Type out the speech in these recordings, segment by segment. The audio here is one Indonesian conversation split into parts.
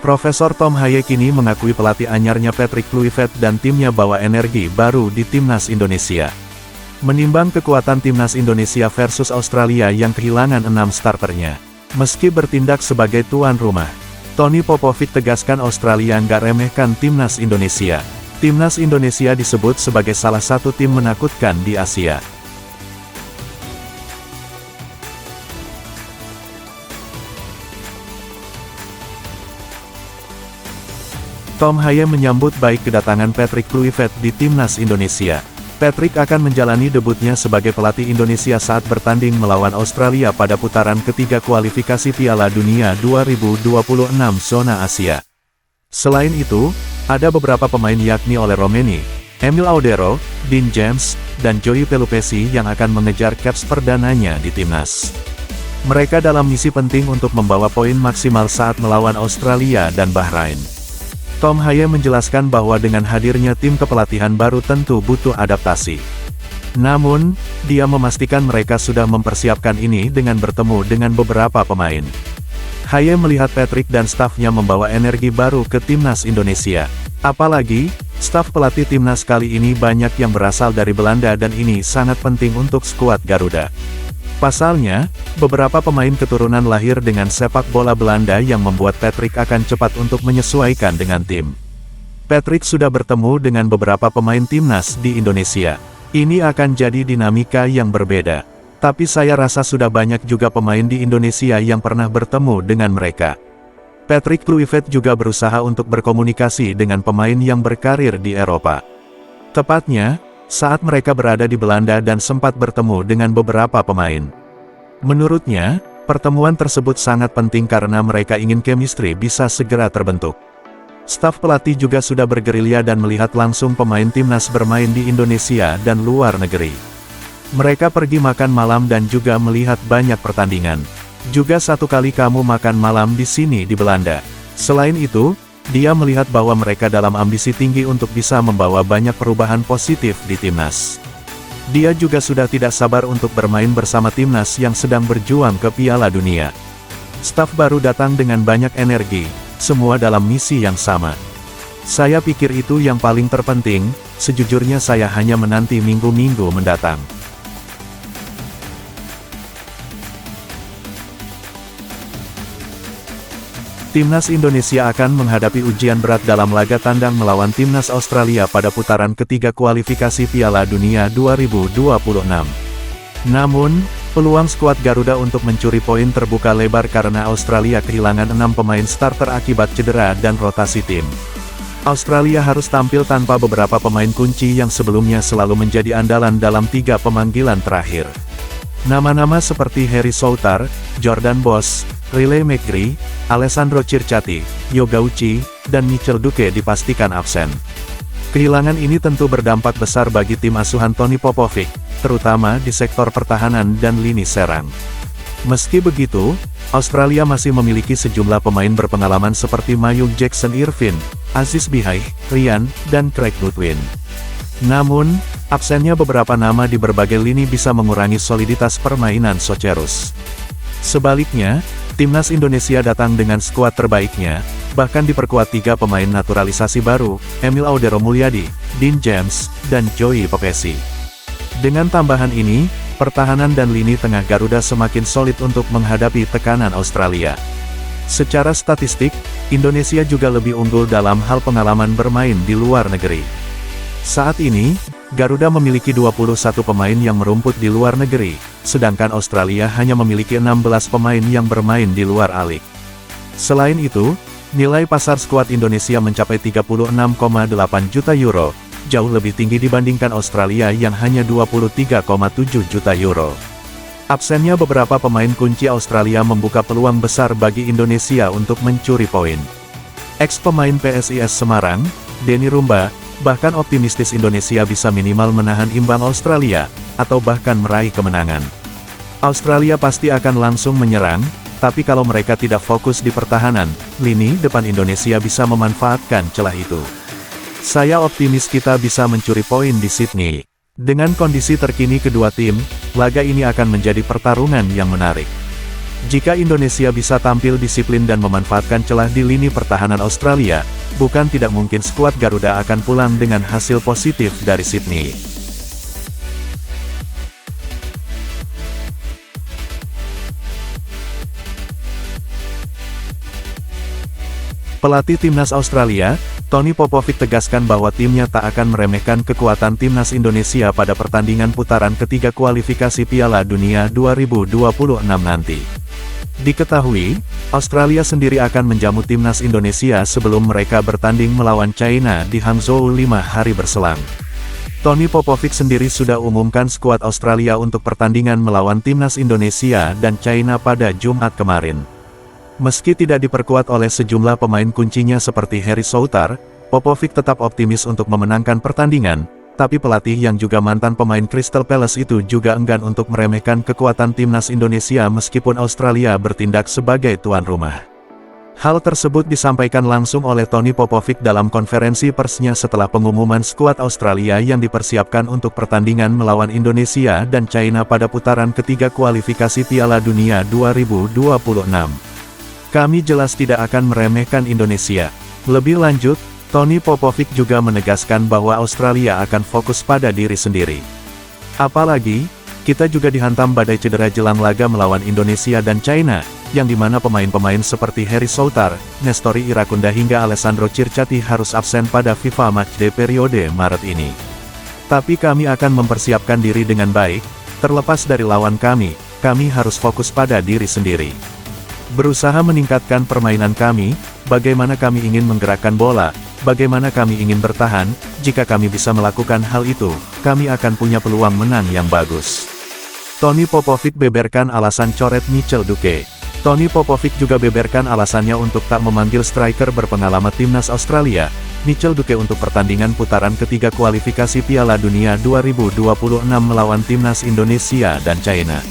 Profesor Tom Haye kini mengakui pelatih anyarnya Patrick Kluivert dan timnya bawa energi baru di timnas Indonesia. Menimbang kekuatan timnas Indonesia versus Australia yang kehilangan 6 starternya. Meski bertindak sebagai tuan rumah, Tony Popovic tegaskan Australia nggak remehkan timnas Indonesia. Timnas Indonesia disebut sebagai salah satu tim menakutkan di Asia. Tom Haye menyambut baik kedatangan Patrick Kluivert di timnas Indonesia. Patrick akan menjalani debutnya sebagai pelatih Indonesia saat bertanding melawan Australia pada putaran ketiga kualifikasi Piala Dunia 2026 zona Asia. Selain itu, ada beberapa pemain yakni Ole Romeni, Emil Audero, Dean James, dan Joey Pelupesi yang akan mengejar caps perdananya di timnas. Mereka dalam misi penting untuk membawa poin maksimal saat melawan Australia dan Bahrain. Tom Haye menjelaskan bahwa dengan hadirnya tim kepelatihan baru tentu butuh adaptasi. Namun, dia memastikan mereka sudah mempersiapkan ini dengan bertemu dengan beberapa pemain. Haye melihat Patrick dan stafnya membawa energi baru ke timnas Indonesia. Apalagi, staf pelatih timnas kali ini banyak yang berasal dari Belanda dan ini sangat penting untuk skuad Garuda. Pasalnya, beberapa pemain keturunan lahir dengan sepak bola Belanda yang membuat Patrick akan cepat untuk menyesuaikan dengan tim. Patrick sudah bertemu dengan beberapa pemain timnas di Indonesia. Ini akan jadi dinamika yang berbeda. Tapi saya rasa sudah banyak juga pemain di Indonesia yang pernah bertemu dengan mereka. Patrick Kluivert juga berusaha untuk berkomunikasi dengan pemain yang berkarir di Eropa. Tepatnya, saat mereka berada di Belanda dan sempat bertemu dengan beberapa pemain. Menurutnya, pertemuan tersebut sangat penting karena mereka ingin chemistry bisa segera terbentuk. Staf pelatih juga sudah bergerilya dan melihat langsung pemain timnas bermain di Indonesia dan luar negeri. Mereka pergi makan malam dan juga melihat banyak pertandingan. Juga satu kali kamu makan malam di sini di Belanda. Selain itu, dia melihat bahwa mereka dalam ambisi tinggi untuk bisa membawa banyak perubahan positif di timnas. Dia juga sudah tidak sabar untuk bermain bersama timnas yang sedang berjuang ke Piala Dunia. Staf baru datang dengan banyak energi, semua dalam misi yang sama. Saya pikir itu yang paling terpenting, sejujurnya saya hanya menanti minggu-minggu mendatang. Timnas Indonesia akan menghadapi ujian berat dalam laga tandang melawan Timnas Australia pada putaran ketiga kualifikasi Piala Dunia 2026. Namun, peluang skuad Garuda untuk mencuri poin terbuka lebar karena Australia kehilangan 6 pemain starter akibat cedera dan rotasi tim. Australia harus tampil tanpa beberapa pemain kunci yang sebelumnya selalu menjadi andalan dalam 3 pemanggilan terakhir. Nama-nama seperti Harry Souttar, Jordan Boss, Riley McGree, Alessandro Circati, Yoga Uchi, dan Mitchell Duque dipastikan absen. Kehilangan ini tentu berdampak besar bagi tim asuhan Tony Popovic, terutama di sektor pertahanan dan lini serang. Meski begitu, Australia masih memiliki sejumlah pemain berpengalaman seperti Mayung Jackson Irvin, Aziz Bihai, Ryan, dan Craig Goodwin. Namun, absennya beberapa nama di berbagai lini bisa mengurangi soliditas permainan Socherus. Sebaliknya, timnas Indonesia datang dengan skuad terbaiknya, bahkan diperkuat 3 pemain naturalisasi baru, Emil Audero Mulyadi, Dean James, dan Joey Pelupesi. Dengan tambahan ini, pertahanan dan lini tengah Garuda semakin solid untuk menghadapi tekanan Australia. Secara statistik, Indonesia juga lebih unggul dalam hal pengalaman bermain di luar negeri. Saat ini, Garuda memiliki 21 pemain yang merumput di luar negeri, sedangkan Australia hanya memiliki 16 pemain yang bermain di luar A-League. Selain itu, nilai pasar skuad Indonesia mencapai 36,8 juta euro, jauh lebih tinggi dibandingkan Australia yang hanya 23,7 juta euro. Absennya beberapa pemain kunci Australia membuka peluang besar bagi Indonesia untuk mencuri poin. Ex-pemain PSIS Semarang, Denny Rumba, bahkan optimistis Indonesia bisa minimal menahan imbang Australia, atau bahkan meraih kemenangan. Australia pasti akan langsung menyerang, tapi kalau mereka tidak fokus di pertahanan, lini depan Indonesia bisa memanfaatkan celah itu. Saya optimis kita bisa mencuri poin di Sydney. Dengan kondisi terkini kedua tim, laga ini akan menjadi pertarungan yang menarik. Jika Indonesia bisa tampil disiplin dan memanfaatkan celah di lini pertahanan Australia, bukan tidak mungkin skuad Garuda akan pulang dengan hasil positif dari Sydney. Pelatih Timnas Australia, Tony Popovic tegaskan bahwa timnya tak akan meremehkan kekuatan Timnas Indonesia pada pertandingan putaran ketiga kualifikasi Piala Dunia 2026 nanti. Diketahui, Australia sendiri akan menjamu Timnas Indonesia sebelum mereka bertanding melawan China di Hangzhou 5 hari berselang. Tony Popovic sendiri sudah umumkan skuad Australia untuk pertandingan melawan Timnas Indonesia dan China pada Jumat kemarin. Meski tidak diperkuat oleh sejumlah pemain kuncinya seperti Harry Souttar, Popovic tetap optimis untuk memenangkan pertandingan, tapi pelatih yang juga mantan pemain Crystal Palace itu juga enggan untuk meremehkan kekuatan Timnas Indonesia meskipun Australia bertindak sebagai tuan rumah. Hal tersebut disampaikan langsung oleh Tony Popovic dalam konferensi persnya setelah pengumuman skuad Australia yang dipersiapkan untuk pertandingan melawan Indonesia dan China pada putaran ketiga kualifikasi Piala Dunia 2026. Kami jelas tidak akan meremehkan Indonesia. Lebih lanjut, Tony Popovic juga menegaskan bahwa Australia akan fokus pada diri sendiri. Apalagi, kita juga dihantam badai cedera jelang laga melawan Indonesia dan China, yang dimana pemain-pemain seperti Harry Souttar, Nestori Irakunda hingga Alessandro Circati harus absen pada FIFA Matchday periode Maret ini. Tapi kami akan mempersiapkan diri dengan baik, terlepas dari lawan kami harus fokus pada diri sendiri. Berusaha meningkatkan permainan kami, bagaimana kami ingin menggerakkan bola, bagaimana kami ingin bertahan, jika kami bisa melakukan hal itu, kami akan punya peluang menang yang bagus. Tony Popovic beberkan alasan coret Mitchell Duque. Tony Popovic juga beberkan alasannya untuk tak memanggil striker berpengalaman Timnas Australia, Mitchell Duque untuk pertandingan putaran ketiga kualifikasi Piala Dunia 2026 melawan Timnas Indonesia dan China.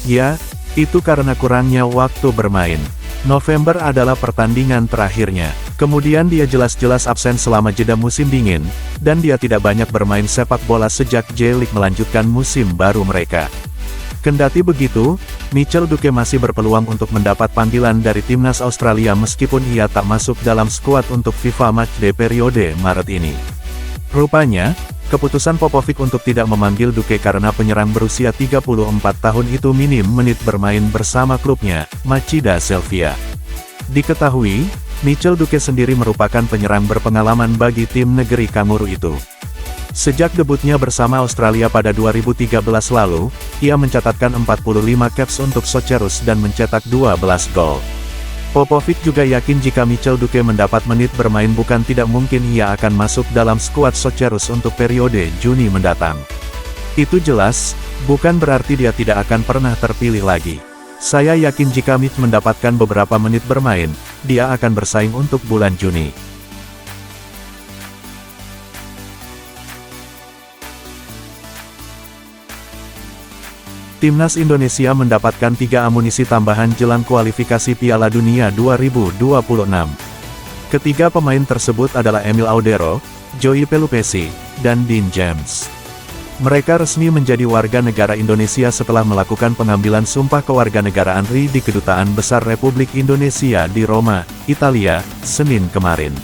Ya, itu karena kurangnya waktu bermain. November adalah pertandingan terakhirnya. Kemudian dia jelas-jelas absen selama jeda musim dingin, dan dia tidak banyak bermain sepak bola sejak J-League melanjutkan musim baru mereka. Kendati begitu, Mitchell Duque masih berpeluang untuk mendapat panggilan dari Timnas Australia meskipun ia tak masuk dalam skuad untuk FIFA Matchday periode Maret ini. Rupanya, keputusan Popovic untuk tidak memanggil Duque karena penyerang berusia 34 tahun itu minim menit bermain bersama klubnya, Machida Sylvia. Diketahui, Mitchell Duque sendiri merupakan penyerang berpengalaman bagi tim negeri Kanguru itu. Sejak debutnya bersama Australia pada 2013 lalu, ia mencatatkan 45 caps untuk Socceroos dan mencetak 12 gol. Popovic juga yakin jika Mitchell Duque mendapat menit bermain bukan tidak mungkin ia akan masuk dalam skuad Socceroos untuk periode Juni mendatang. Itu jelas, bukan berarti dia tidak akan pernah terpilih lagi. Saya yakin jika Mitch mendapatkan beberapa menit bermain, dia akan bersaing untuk bulan Juni. Timnas Indonesia mendapatkan 3 amunisi tambahan jelang kualifikasi Piala Dunia 2026. Ketiga pemain tersebut adalah Emil Audero, Joey Pelupessy, dan Dean James. Mereka resmi menjadi warga negara Indonesia setelah melakukan pengambilan sumpah kewarganegaraan RI di Kedutaan Besar Republik Indonesia di Roma, Italia, Senin kemarin.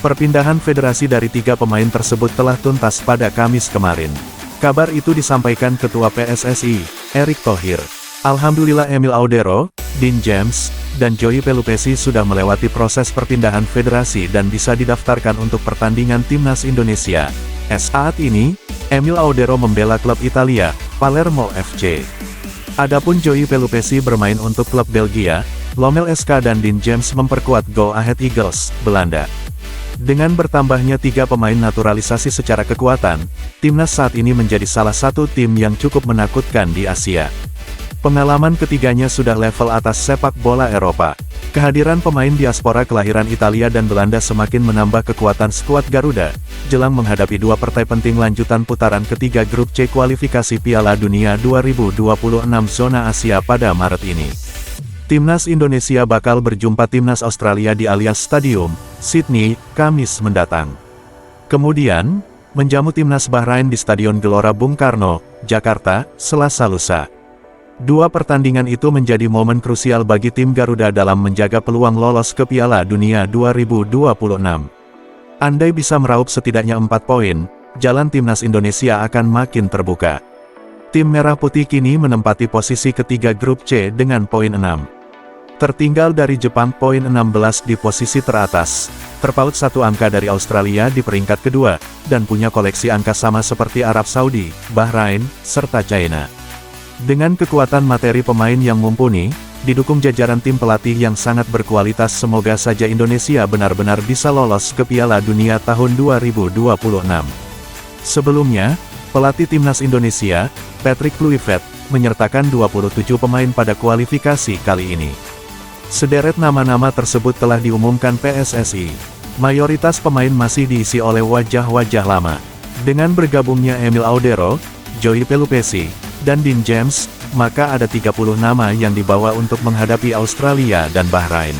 Perpindahan federasi dari 3 pemain tersebut telah tuntas pada Kamis kemarin. Kabar itu disampaikan Ketua PSSI, Erick Thohir. Alhamdulillah Emil Audero, Dean James, dan Joey Pelupessy sudah melewati proses perpindahan federasi dan bisa didaftarkan untuk pertandingan Timnas Indonesia. Saat ini, Emil Audero membela klub Italia, Palermo FC. Adapun Joey Pelupessy bermain untuk klub Belgia, Lommel SK dan Dean James memperkuat Go Ahead Eagles, Belanda. Dengan bertambahnya 3 pemain naturalisasi secara kekuatan, timnas saat ini menjadi salah satu tim yang cukup menakutkan di Asia. Pengalaman ketiganya sudah level atas sepak bola Eropa. Kehadiran pemain diaspora kelahiran Italia dan Belanda semakin menambah kekuatan skuad Garuda, jelang menghadapi 2 partai penting lanjutan putaran ketiga grup C kualifikasi Piala Dunia 2026 zona Asia pada Maret ini. Timnas Indonesia bakal berjumpa Timnas Australia di Allianz Stadium, Sydney, Kamis mendatang. Kemudian, menjamu Timnas Bahrain di Stadion Gelora Bung Karno, Jakarta, Selasa lusa. Dua pertandingan itu menjadi momen krusial bagi tim Garuda dalam menjaga peluang lolos ke Piala Dunia 2026. Andai bisa meraup setidaknya 4 poin, jalan timnas Indonesia akan makin terbuka. Tim Merah Putih kini menempati posisi ketiga grup C dengan poin 6. Tertinggal dari Jepang poin 16 di posisi teratas, terpaut satu angka dari Australia di peringkat kedua, dan punya koleksi angka sama seperti Arab Saudi, Bahrain, serta China. Dengan kekuatan materi pemain yang mumpuni, didukung jajaran tim pelatih yang sangat berkualitas, semoga saja Indonesia benar-benar bisa lolos ke Piala Dunia tahun 2026. Sebelumnya, pelatih timnas Indonesia, Patrick Kluivert, menyertakan 27 pemain pada kualifikasi kali ini. Sederet nama-nama tersebut telah diumumkan PSSI. Mayoritas pemain masih diisi oleh wajah-wajah lama. Dengan bergabungnya Emil Audero, Joey Pelupesi, dan Dean James, maka ada 30 nama yang dibawa untuk menghadapi Australia dan Bahrain.